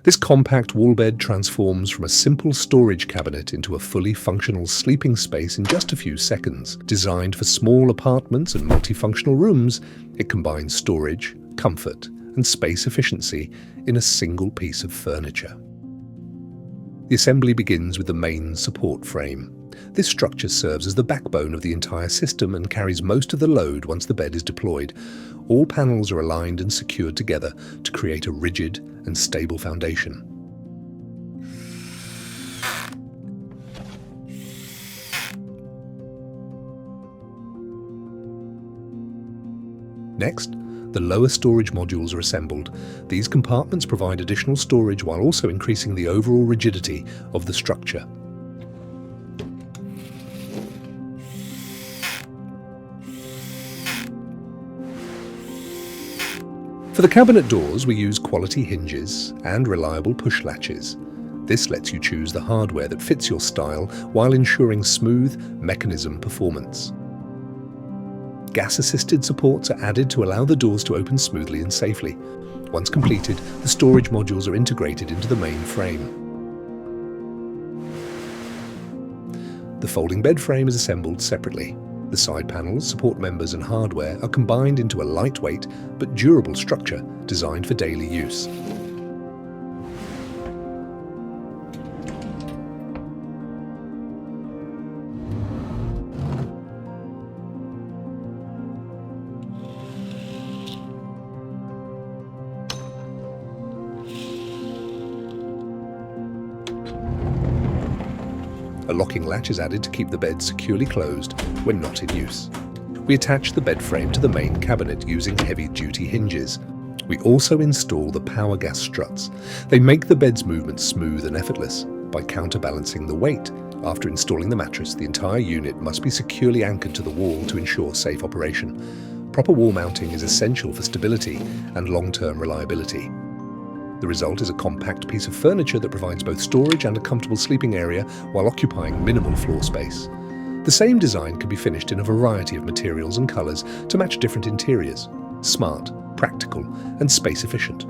This compact wall bed transforms from a simple storage cabinet into a fully functional sleeping space in just a few seconds. Designed for small apartments and multifunctional rooms, it combines storage, comfort, and space efficiency in a single piece of furniture. The assembly begins with the main support frame. This structure serves as the backbone of the entire system and carries most of the load once the bed is deployed. All panels are aligned and secured together to create a rigid and stable foundation. Next, the lower storage modules are assembled. These compartments provide additional storage while also increasing the overall rigidity of the structure. For the cabinet doors, we use quality hinges and reliable push latches. This lets you choose the hardware that fits your style while ensuring smooth mechanism performance. Gas-assisted supports are added to allow the doors to open smoothly and safely. Once completed, the storage modules are integrated into the main frame. The folding bed frame is assembled separately. The side panels, support members and hardware are combined into a lightweight but durable structure designed for daily use. A locking latch is added to keep the bed securely closed when not in use. We attach the bed frame to the main cabinet using heavy-duty hinges. We also install the power gas struts. They make the bed's movement smooth and effortless by counterbalancing the weight. After installing the mattress, the entire unit must be securely anchored to the wall to ensure safe operation. Proper wall mounting is essential for stability and long-term reliability. The result is a compact piece of furniture that provides both storage and a comfortable sleeping area while occupying minimal floor space. The same design can be finished in a variety of materials and colours to match different interiors. Smart, practical, and space efficient.